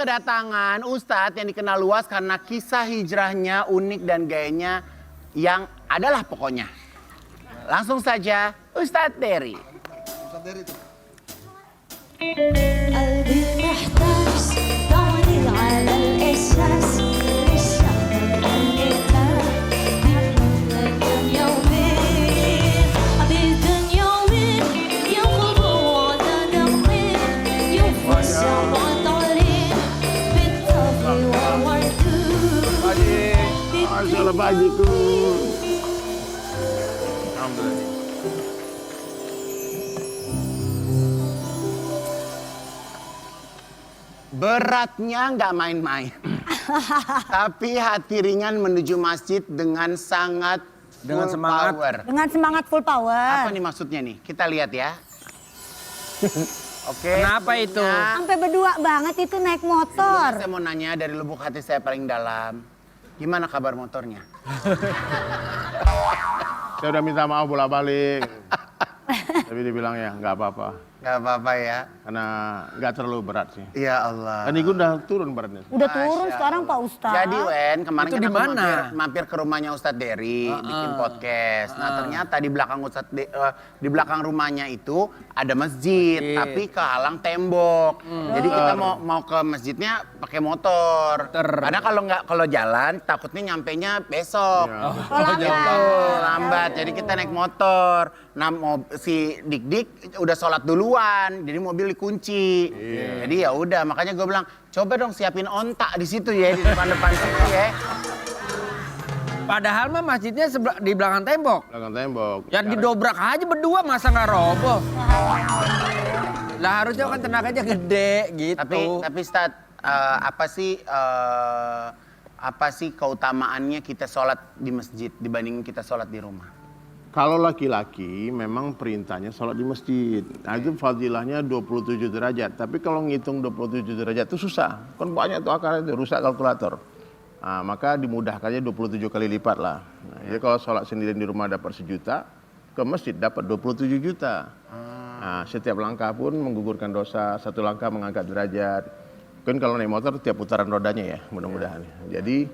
kedatangan Ustadz yang dikenal luas karena kisah hijrahnya unik dan gayanya yang adalah pokoknya. Langsung saja Ustadz Dery. Ustadz Dery itu. قلبي محتاج ضعني على الإحساس لسه مكلمة يومين حبيب يومين ينقضوا على دمي ينفسع وطريق بالطفل ووردود Selamat pagiku. Alhamdulillah. Beratnya nggak main-main. Tapi hati ringan menuju masjid dengan sangat Dengan full semangat. power. Dengan semangat full power. Apa nih maksudnya nih? Kita lihat ya. Oke. Kenapa itu? sebelumnya- Sampai berdua banget itu naik motor. Saya mau nanya dari lubuk hati saya paling dalam. Gimana kabar motornya? Saya udah minta maaf bolak-balik. Tapi dibilang ya nggak apa-apa. Gak apa-apa ya. Karena nggak terlalu berat sih. Ya Allah. Dan itu udah turun beratnya. Udah turun Masya sekarang Pak Allah. Ustadz. Jadi Wen, kemarin Itu kan di aku mana? mampir ke rumahnya Ustadz Dery, bikin podcast. Nah ternyata di belakang di belakang rumahnya itu ada masjid, tapi kehalang tembok. Jadi kita mau ke masjidnya pakai motor. Karena kalau jalan takutnya nyampenya besok. Lambat. Jadi kita naik motor. Nah si Dik udah sholat duluan, jadi mobil dikunci. Jadi ya udah, makanya gue bilang coba dong siapin ontak di situ ya, di depan situ ya. Padahal mah masjidnya di belakang tembok. Belakang tembok. Ya didobrak aja berdua, masa nggak roboh? Lah harusnya kan tenaganya gede gitu. Tapi Ustadz, apa sih keutamaannya kita sholat di masjid dibandingin kita sholat di rumah? Kalau laki-laki memang perintahnya sholat di masjid. Nah itu fadilahnya 27 derajat. Tapi kalau ngitung 27 derajat itu susah. Kan banyak tuh akarnya itu, rusak kalkulator. Nah, maka dimudahkannya 27 kali lipat lah. Nah, jadi kalau sholat sendiri di rumah dapat 1 juta, ke masjid dapat 27 juta. Nah, setiap langkah pun menggugurkan dosa, 1 langkah mengangkat derajat. Kan kalau naik motor tiap putaran rodanya ya, mudah-mudahan. Jadi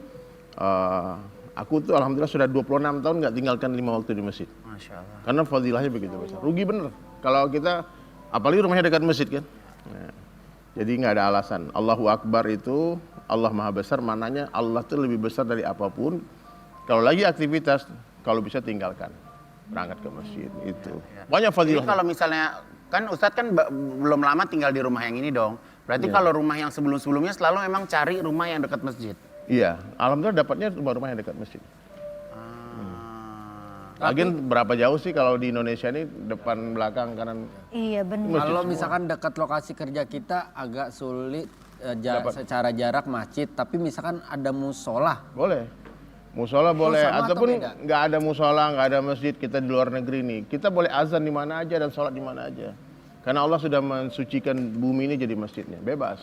aku tuh alhamdulillah sudah 26 tahun nggak tinggalkan 5 waktu di masjid. Masya Allah. Karena fadilahnya begitu besar. Rugi bener. Kalau kita, apalagi rumahnya dekat masjid kan. Nah, jadi nggak ada alasan. Allahu Akbar itu, Allah Maha Besar, maknanya Allah tuh lebih besar dari apapun. Kalau lagi aktivitas, kalau bisa tinggalkan. Berangkat ke masjid, itu. Banyak Jadi fadilahnya. kalau misalnya, kan Ustadz kan belum lama tinggal di rumah yang ini dong. Berarti kalau rumah yang sebelum-sebelumnya selalu memang cari rumah yang dekat masjid. Iya, alhamdulillah dapatnya rumah-rumah yang dekat masjid. Lagian berapa jauh sih kalau di Indonesia ini depan, belakang, kanan. Iya benar. Kalau misalkan dekat lokasi kerja kita agak sulit secara jarak masjid, tapi misalkan ada musola. Boleh. Musola boleh, sama atau ataupun beda? nggak ada musola, nggak ada masjid, kita di luar negeri nih. Kita boleh azan di mana aja dan sholat di mana aja. Karena Allah sudah mensucikan bumi ini jadi masjidnya, bebas.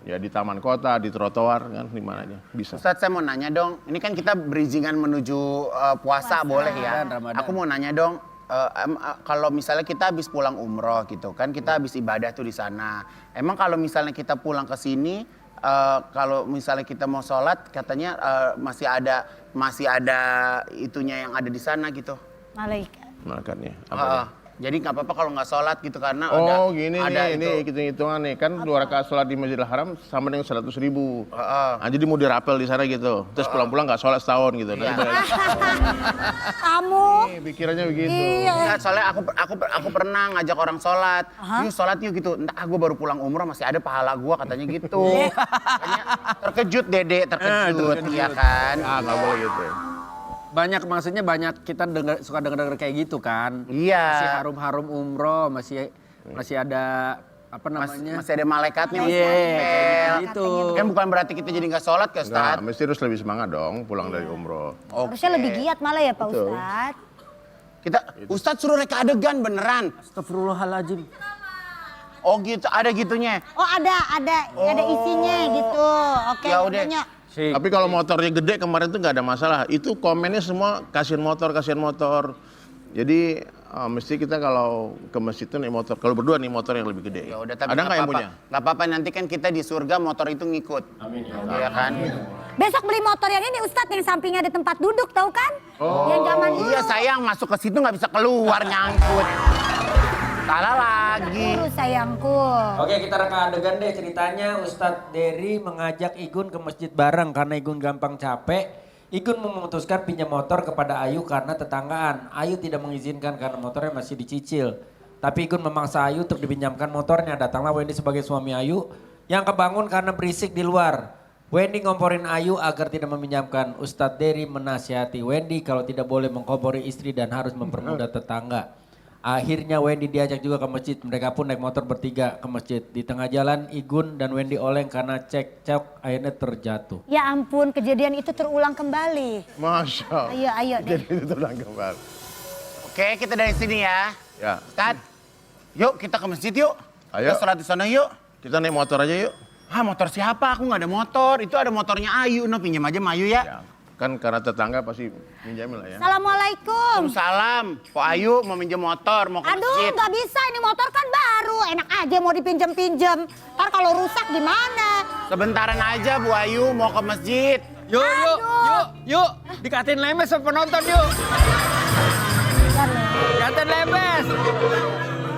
Ya di taman kota, di trotoar kan, di mana aja bisa. Ustadz saya mau nanya dong, ini kan kita berizingan menuju puasa boleh ya. Ramadan. Aku mau nanya dong, kalau misalnya kita habis pulang umroh gitu kan, kita habis ibadah tuh di sana. Emang kalau misalnya kita pulang ke sini, kalau misalnya kita mau sholat, katanya masih ada itunya yang ada di sana gitu. Malaikat. Malaikatnya. Apa Jadi nggak apa-apa kalau nggak sholat gitu karena Oh gini ada nih, ini hitung-hitungan nih. Kan 2 rakaat sholat di Masjidil Haram sama dengan 100.000. Nah, jadi mau dirapel di sana gitu. Terus pulang-pulang nggak sholat setahun gitu. Iya. Kamu. Nih, pikirannya begitu. Enggak, soalnya aku pernah ngajak orang sholat. Yuk sholat yuk gitu. Entah gue baru pulang umroh masih ada pahala gue katanya gitu. Makanya terkejut Dede, terkejut ya kan. Ah nggak boleh gitu. Maksudnya banyak kita suka denger kayak gitu kan. Iya. Masih harum-harum umroh, masih ada apa namanya? Masih ada malaikatnya masih Iya, nempel. kayak gitu. Kan bukan berarti kita jadi nggak sholat ya Nah, Ustadz. mesti harus lebih semangat dong pulang dari umroh. Harusnya lebih giat malah ya Pak Betul. Ustadz. Ustadz suruh reka adegan beneran. Astagfirullahaladzim. Oh gitu, ada gitunya. Oh ada isinya gitu. Oke. Ya udah. makanya. Tapi kalau motornya gede kemarin tuh nggak ada masalah. Itu komennya semua kasihan motor. Jadi mesti kita kalau ke masjid itu naik motor. Kalau berdua nih motor yang lebih gede. Ya udah, tapi Ada nggak yang punya? Nggak apa-apa, nanti kan kita di surga motor itu ngikut. Amin ya kan? Besok beli motor yang ini Ustadz yang sampingnya ada tempat duduk tahu kan? Yang zaman dulu. Iya sayang, masuk ke situ nggak bisa keluar nyangkut. Salah lagi. Sayangku. Oke, kita reka adegan deh ceritanya. Ustadz Dery mengajak Igun ke masjid bareng karena Igun gampang capek. Igun memutuskan pinjam motor kepada Ayu karena tetanggaan. Ayu tidak mengizinkan karena motornya masih dicicil. Tapi Igun memaksa Ayu untuk dipinjamkan motornya. Datanglah Wendy sebagai suami Ayu yang kebangun karena berisik di luar. Wendy ngomporin Ayu agar tidak meminjamkan. Ustadz Dery menasihati Wendy kalau tidak boleh mengkompori istri dan harus mempermudah tetangga. Akhirnya Wendy diajak juga ke masjid. Mereka pun naik motor bertiga ke masjid. Di tengah jalan Igun dan Wendy oleng karena cekcok akhirnya terjatuh. Ya ampun, kejadian itu terulang kembali. Masya Allah. Ayo deh. Jadi itu terulang kembali. Oke, kita dari sini ya. Ya. Ustaz, yuk kita ke masjid yuk. Ayo. Kita sholat di sana yuk. Kita naik motor aja yuk. Ah, motor siapa? Aku nggak ada motor. Itu ada motornya Ayu. No, pinjam aja sama Ayu ya. Ya. Kan karena tetangga pasti minjamin lah ya. Assalamualaikum. Salam. Kok Ayu mau minjem motor, mau ke Aduh, masjid. nggak bisa ini motor kan baru. Enak aja mau dipinjem-pinjem. Ntar kalau rusak gimana? Sebentaran aja Bu Ayu mau ke masjid. Yuk. Dikatin lemes sama penonton yuk. Dikatin lemes.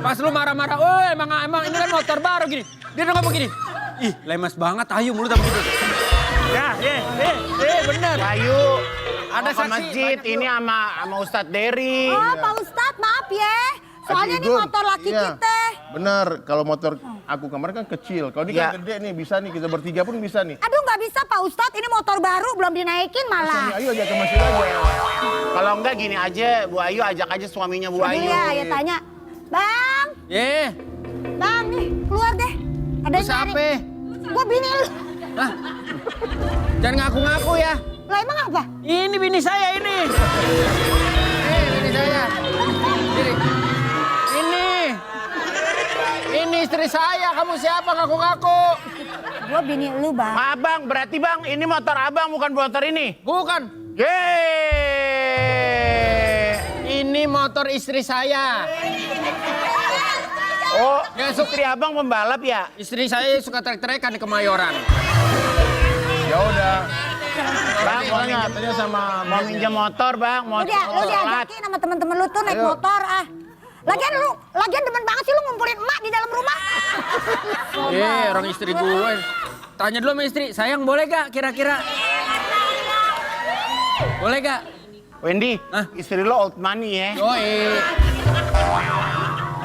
Pas lu marah-marah, oh emang ini kan motor baru gini. Dia udah ngomong gini. Ih, lemes banget Ayu mulutnya begitu. Ya, bener. Bu Ayu, Ada mau ke saksi, masjid banyak, ini sama Ustadz Dery. Oh, Pak Ustadz, maaf ya. Soalnya ini Igun, motor laki iya. kita. Bener, kalau motor aku kemarin kan kecil. Kalau ini Ya. kan gede nih, bisa nih. Kita bertiga pun bisa nih. Aduh, nggak bisa Pak Ustadz. Ini motor baru, belum dinaikin Suami malah. Ayu aja ke masjid aja. Kalau enggak gini aja, Bu Ayu ajak aja suaminya Bu Aduh Ayu. ya, ya tanya. Bang, Bang nih, keluar deh. Ada yang Siapa? nyari. Gua bini lu. Jangan ngaku-ngaku ya. Lah emang apa? Ini bini saya ini. Bini saya. Ini istri saya. Kamu siapa ngaku-ngaku? Gua bini lu, Bang. Maaf Bang, berarti Bang ini motor Abang bukan motor ini. Bukan. Yeay. Ini motor istri saya. Oh, istri Abang pembalap ya? Istri saya suka trek-trekan di Kemayoran. Ya udah. Bang, Tanya sama mau minjem motor Bang, mau Lu diajakin sama temen-temen lu tuh naik motor ah. Lagian demen banget sih lu ngumpulin emak di dalam rumah. Orang istri gue. Tanya dulu sama istri, sayang boleh gak kira-kira? Boleh gak? Wendy, Hah? istri lo old money ya? Yoi.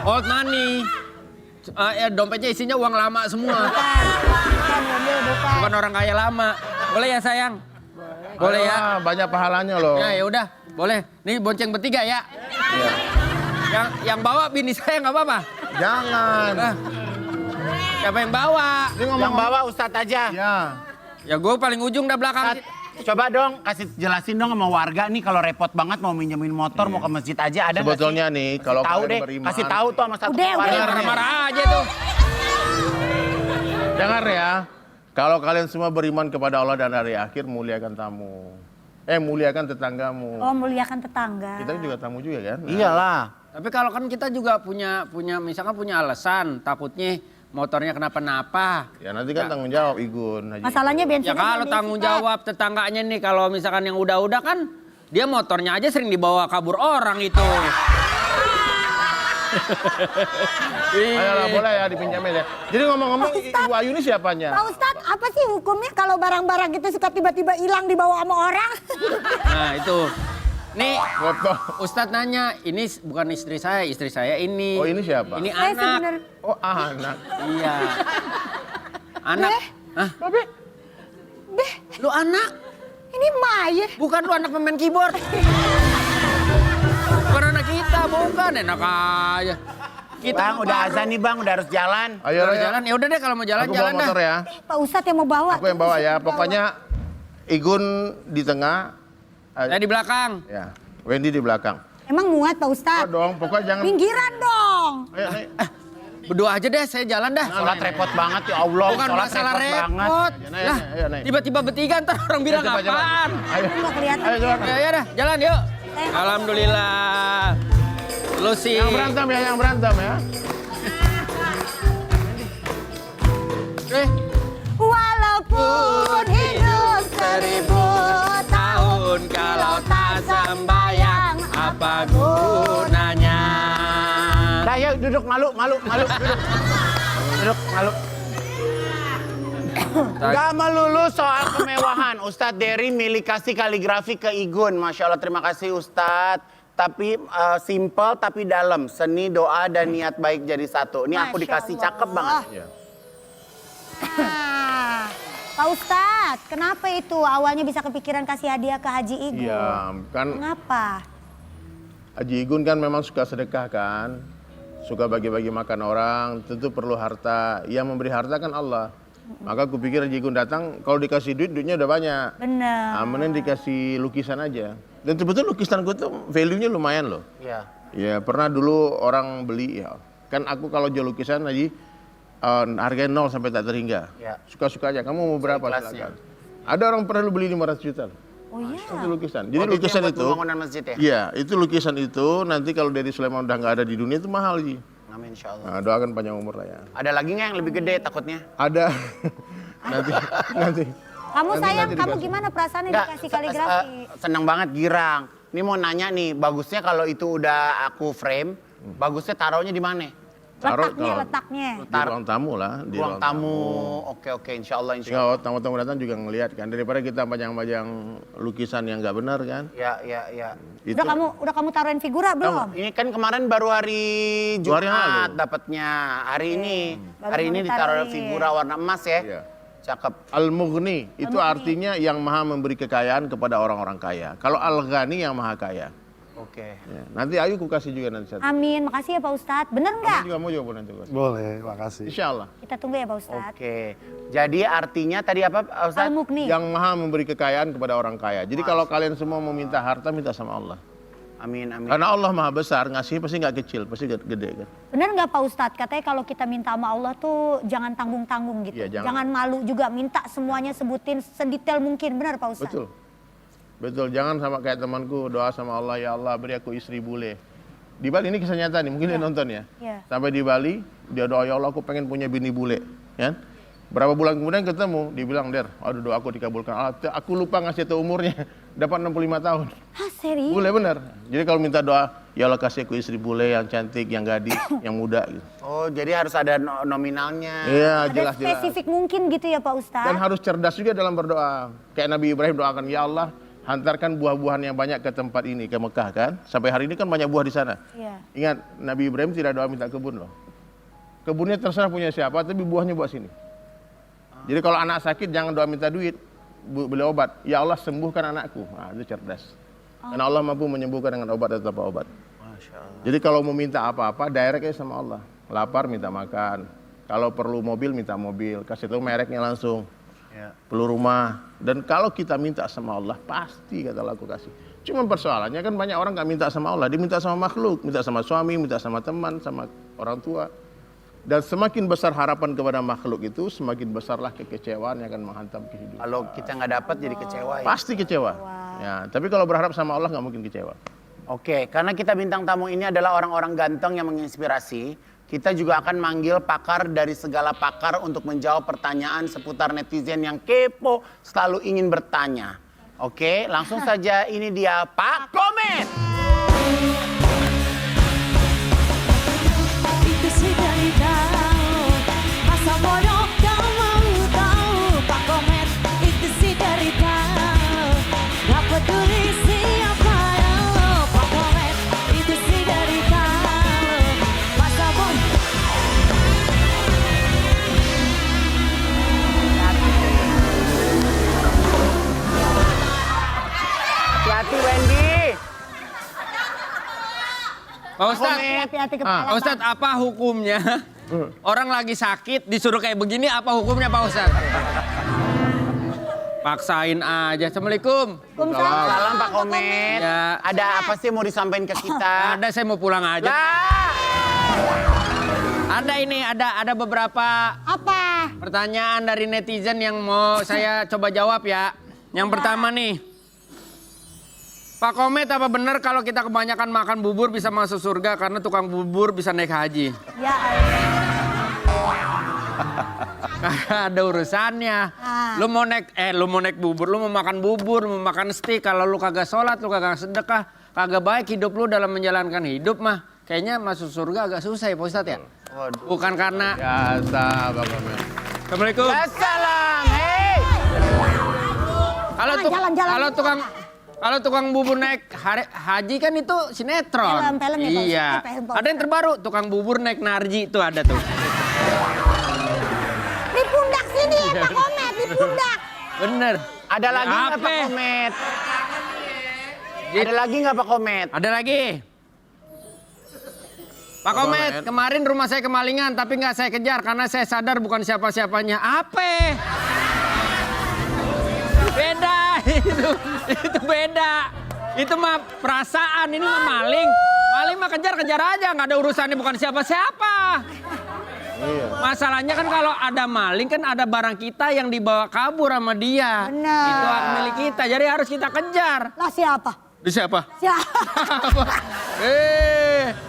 Old money. Dompetnya isinya uang lama semua. Bukan orang kaya lama. Boleh ya sayang? Boleh ya? Banyak pahalanya loh. Ya udah, boleh. Nih bonceng bertiga ya. Iya. Yang bawa bini saya nggak apa-apa. Jangan. Ah. Siapa yang bawa? Dia Yang bawa Ustadz aja. Ya. Ya gue paling ujung dah belakang. Coba dong kasih jelasin dong sama warga nih kalau repot banget mau minjemin motor mau ke masjid aja ada nggak sih? Sebetulnya nih kalau Tahu kalian deh, beriman. kasih tahu tuh sama satu Udah, warga. Marah-marah aja tuh. Dengar ya. Kalau kalian semua beriman kepada Allah dan hari akhir, muliakan tamu. Muliakan tetanggamu. Oh, muliakan tetangga. Kita juga tamu juga kan? Iyalah. Tapi kalau kan kita juga punya misalkan punya alasan takutnya motornya kenapa-napa. Ya nanti kan tanggung jawab Igun. Haji. Masalahnya bensin. Ya kalau tanggung jawab tetangganya nih kalau misalkan yang udah-udah kan dia motornya aja sering dibawa kabur orang itu. Ayolah boleh ya dipinjamin ya. Jadi ngomong-ngomong Ibu Ayu ini siapanya? Pak Ustadz, apa sih hukumnya kalau barang-barang itu suka tiba-tiba hilang dibawa sama orang? Nah itu. Nih Foto. Ustadz nanya, ini bukan istri saya ini. Oh ini siapa? Ini Saya anak. sebenarnya. Oh anak. Iya. Anak. Hah? Beh, Lu anak? ini Maya. Bukan lu anak pemain keyboard. Bukan anak kita, bukan. Enak aja. Kita Bang, udah azan nih Bang, udah harus jalan. Ayo Udah ya. jalan. Ya udah deh kalau mau Aku bawa jalan-jalan dah. motor ya. Pak Ustadz yang mau bawa. Aku yang bawa ya. Pokoknya Igun di tengah. Saya di belakang. Ya. Wendy di belakang. Emang muat Pak Oh Ustadz? dong, pokoknya jangan. Pinggiran dong. Ayo, ayo. Berdua aja deh, saya jalan dah. Sholat repot banget ya Allah. Bukan sholat masalah banget. repot. Ayo, naik, Lah, ayo, naik. tiba-tiba bertiga ntar orang bilang Coba, coba. apaan. Ayo. Nggak kelihatan. Ayo jalan. Ya dah, jalan yuk. Alhamdulillah. Lu sih. Yang berantem ya, yang berantem ya. Walaupun hidup 1000 tahun, kalau tak sembayang, apa gunanya? Dah yuk duduk malu, duduk. Duduk malu. Gak melulu soal kemewahan. Ustadz Dery milih kasih kaligrafi ke Igun. Masya Allah, terima kasih Ustadz. Tapi simple tapi dalam. Seni, doa, dan niat baik jadi satu. Ini aku Masya dikasih Allah. cakep banget. Iya. Pak Ustadz, kenapa itu awalnya bisa kepikiran kasih hadiah ke Haji Igun? Iya, kan Kenapa? Haji Igun kan memang suka sedekah kan. Suka bagi-bagi makan orang, tentu perlu harta. Yang memberi harta kan Allah. Maka aku pikir Haji Igun datang, kalau dikasih duit, duitnya udah banyak. Bener. Mending dikasih lukisan aja. Dan sebetulnya lukisanku tuh value-nya lumayan loh. Iya. Ya pernah dulu orang beli ya. Kan aku kalau jual lukisan Haji, harganya 0 sampai tak terhingga. Ya. Suka-suka aja, kamu mau berapa Seikhlasnya. silakan. Ada orang pernah beli 500 juta. Oh iya. Itu lukisan. Jadi Oh, lukisan buat itu, pembangunan masjid ya? iya itu lukisan itu nanti kalau dari Sulaiman udah nggak ada di dunia itu mahal Ji. Amin insya Allah. Nah, doakan panjang umur lah ya. Ada lagi nggak yang lebih gede takutnya? Ada. nanti. Kamu sayang, nanti kamu dikasih. gimana perasaannya Nggak, dikasih kaligrafi? seneng banget girang. Ini mau nanya nih, bagusnya kalau itu udah aku frame, bagusnya taruhnya di mana? Taruh Letaknya. Di ruang tamu lah. Di Ruang tamu. Oke, insya Allah. Sehingga tamu-tamu datang juga ngelihat kan. Daripada kita panjang-panjang lukisan yang nggak benar kan. Ya. Itu. Udah kamu taruhin figura belum? Ini kan kemarin baru hari Dua hari yang Jumat lalu. dapatnya. Hari ini, Baru hari mau ini ditaruh ditaruhin. figura warna emas ya. Iya. Cakep. Al-Mughni itu artinya yang maha memberi kekayaan kepada orang-orang kaya. Kalau Al-Ghani yang maha kaya. Oke. Ya, nanti Ayu ku kasih juga nanti satu. Amin, makasih ya Pak Ustadz. Bener Kamu nggak? juga mau jawab nanti Bos. Boleh, makasih. Insya Allah. Kita tunggu ya Pak Ustadz. Oke. Jadi artinya tadi apa Ustaz? Al-Mukni. Yang maha memberi kekayaan kepada orang kaya. Jadi kalau kalian semua mau minta harta, minta sama Allah. Amin. Karena Allah maha besar, ngasih pasti nggak kecil, pasti gede kan. Bener nggak Pak Ustadz? Katanya kalau kita minta sama Allah tuh jangan tanggung-tanggung gitu. Iya, jangan. Jangan malu juga, minta semuanya sebutin sedetail mungkin. Bener Pak Ustadz? Betul. Betul, jangan sama kayak temanku doa sama Allah, ya Allah beri aku istri bule. Di Bali ini kisah nyata nih, mungkin dia nonton ya. Iya. Sampai di Bali, dia doa ya Allah aku pengen punya bini bule. Ya. Berapa bulan kemudian ketemu, dibilang Der, aduh doa aku dikabulkan Allah. Aku lupa ngasih tahu umurnya, dapat 65 tahun. Hah serius? Bule bener. Jadi kalau minta doa, ya Allah kasih aku istri bule yang cantik, yang gadis, yang muda gitu. Oh, jadi harus ada nominalnya. Iya, Ada jelas-jelas. spesifik mungkin gitu ya Pak Ustadz? Dan harus cerdas juga dalam berdoa. Kayak Nabi Ibrahim doakan, ya Allah hantarkan buah-buahan yang banyak ke tempat ini, ke Mekah kan. Sampai hari ini kan banyak buah di sana. Iya. Ingat, Nabi Ibrahim tidak doa minta kebun loh. Kebunnya terserah punya siapa, tapi buahnya buat sini. Jadi kalau anak sakit jangan doa minta duit, beli obat. Ya Allah sembuhkan anakku. Nah, itu cerdas. Karena Allah mampu menyembuhkan dengan obat atau tanpa obat. Masya Allah. Jadi kalau mau minta apa-apa, direct aja sama Allah. Lapar minta makan. Kalau perlu mobil minta mobil. Kasih tahu mereknya langsung. Ya. Perlu rumah. Dan kalau kita minta sama Allah, pasti kata Allah aku kasih. Cuma persoalannya kan banyak orang gak minta sama Allah, dia minta sama makhluk, minta sama suami, minta sama teman, sama orang tua. Dan semakin besar harapan kepada makhluk itu, semakin besarlah kekecewaan yang akan menghantam kehidupan. Kalau kita nggak dapat jadi kecewa ya. Pasti kecewa. Ya, tapi kalau berharap sama Allah nggak mungkin kecewa. Oke, karena kita bintang tamu ini adalah orang-orang ganteng yang menginspirasi, kita juga akan manggil pakar dari segala pakar untuk menjawab pertanyaan seputar netizen yang kepo, selalu ingin bertanya. Oke, langsung saja ini dia Pak Komet. Itu sih dari tahu masa bodoh kau mau tahu Pak Komet itu sih dari tahu gak peduli siapa lo Pak Komet itu sih dari tahu masa bodoh. Hati-hati Wendy. Pak Ustadz, Hati-hati kepala Pak Ustadz apa hukumnya? Orang lagi sakit disuruh kayak begini apa hukumnya Pak Ustadz? Paksain aja. Assalamualaikum. Salam Pak Komet. Ya. Ada apa sih mau disampaikan ke kita? Ada saya mau pulang aja. Lah. Ada ini, ada beberapa Apa? pertanyaan dari netizen yang mau saya coba jawab ya. Yang pertama nih. Pak Komet, apa benar kalau kita kebanyakan makan bubur bisa masuk surga karena tukang bubur bisa naik haji? Ya Allah. Karena ada urusannya. Lu mau naik bubur, lu mau makan bubur, mau makan steak, kalau lu kagak sholat, lu kagak sedekah, kagak baik hidup lu dalam menjalankan hidup mah. Kayaknya masuk surga agak susah ya Pak Ustadz ya? Waduh. Bukan karena... Biasa Bang Komet. Assalamualaikum. Assalam, hei. Jalan. Kalau tukang bubur naik haji kan itu sinetron. Film ya, Pak Ustadz. Iya. Film, Pak Ada yang terbaru, tukang bubur naik narji itu ada tuh. Di pundak sini ya Pak Komet, di pundak. Bener. Ada lagi nggak Apa? Pak Komet? Ada lagi nggak Pak Komet? Ada lagi. Pak Komet, kemarin rumah saya kemalingan tapi nggak saya kejar karena saya sadar bukan siapa-siapanya. Apa? Beda itu beda. Itu mah perasaan, ini mah maling. Maling mah kejar-kejar aja, nggak ada urusannya bukan siapa-siapa. Iya. Masalahnya kan kalau ada maling kan ada barang kita yang dibawa kabur sama dia. Benar. Itu hak milik kita, jadi harus kita kejar. Lah siapa? Di siapa? Siapa?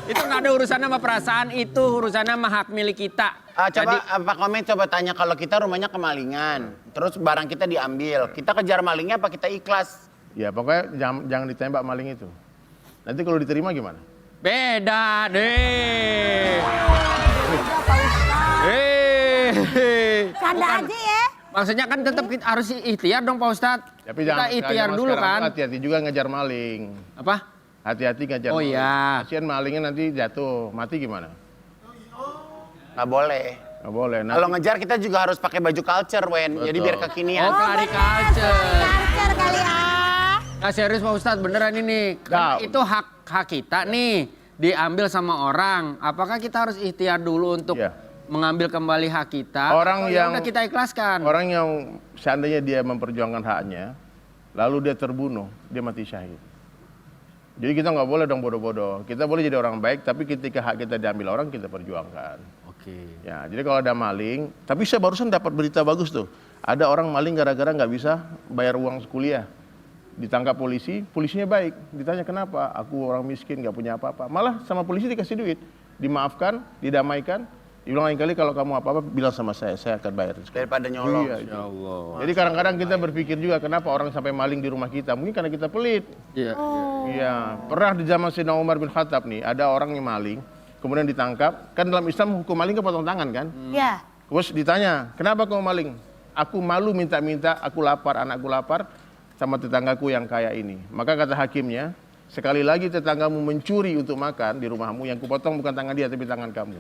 Itu nggak ada urusannya sama perasaan, itu urusannya sama hak milik kita. Coba Pak Komet coba tanya kalau kita rumahnya kemalingan, terus barang kita diambil, kita kejar malingnya apa kita ikhlas? Ya pokoknya jangan ditembak maling itu. Nanti kalau diterima gimana? Beda deh. Canda aja ya. Maksudnya kan tetap kita harus ikhtiar dong Pak Ustadz. Tapi Kita jangan ikhtiar zaman dulu sekarang kan. tuh hati-hati juga ngejar maling. Apa? Hati-hati ngejar Oh maling. iya. Kasian malingnya nanti jatuh, mati gimana? Nggak boleh. Nggak boleh. Kalau ngejar kita juga harus pakai baju culture, Wen. Jadi Betul. biar kekinian. Oh, pelari culture. Lancar kali ya. Nah serius Pak Ustadz beneran ini. Karena Nah. itu hak kita nih. Diambil sama orang. Apakah kita harus ikhtiar dulu untuk Iya. mengambil kembali hak kita? Orang atau yang- udah kita ikhlaskan? Orang yang seandainya dia memperjuangkan haknya, lalu dia terbunuh, dia mati syahid. Jadi kita nggak boleh dong bodoh-bodoh. Kita boleh jadi orang baik, tapi ketika hak kita diambil orang, kita perjuangkan. Oke. Ya, jadi kalau ada maling, tapi saya barusan dapat berita bagus tuh. Ada orang maling gara-gara nggak bisa bayar uang kuliah. Ditangkap polisi, polisinya baik. Ditanya kenapa? Aku orang miskin, nggak punya apa-apa. Malah sama polisi dikasih duit. Dimaafkan, didamaikan. Dibilang lain kali kalau kamu apa-apa, bilang sama saya akan bayar. Daripada nyolong. Iya, Ya Allah. jadi kadang-kadang kita berpikir juga kenapa orang sampai maling di rumah kita. Mungkin karena kita pelit. Iya. Iya, pernah di zaman Sayyidina Umar bin Khattab nih, ada orang yang maling, kemudian ditangkap. Kan dalam Islam hukum maling kepotong tangan kan? Ya. Terus ditanya, kenapa kamu maling? Aku malu minta-minta, aku lapar, anakku lapar sama tetanggaku yang kaya ini. Maka kata hakimnya, sekali lagi tetanggamu mencuri untuk makan di rumahmu, yang kupotong bukan tangan dia tapi tangan kamu.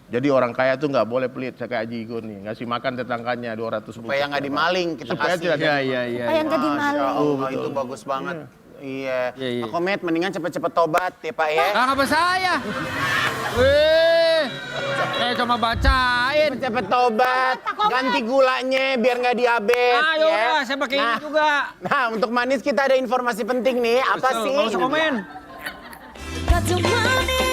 Jadi orang kaya tuh nggak boleh pelit, saya kayak Haji Igun nih, ngasih makan tetangganya 200 ribu. Supaya nggak dimaling kita Supaya kasih. tidak ada. Iya. Apa yang jadi Masya malu? Allah, itu bagus banget. Iya. Iya. Pak Komet mendingan cepet-cepet tobat ya Pak ya. Ah, apa saya? Wih. Cuma bacain. Cepet tobat, ganti gulanya biar nggak diabetes. Ah, yaudah, saya pakai ini juga. Nah, untuk manis kita ada informasi penting nih. Apa sih? Nggak usah komen. Got to money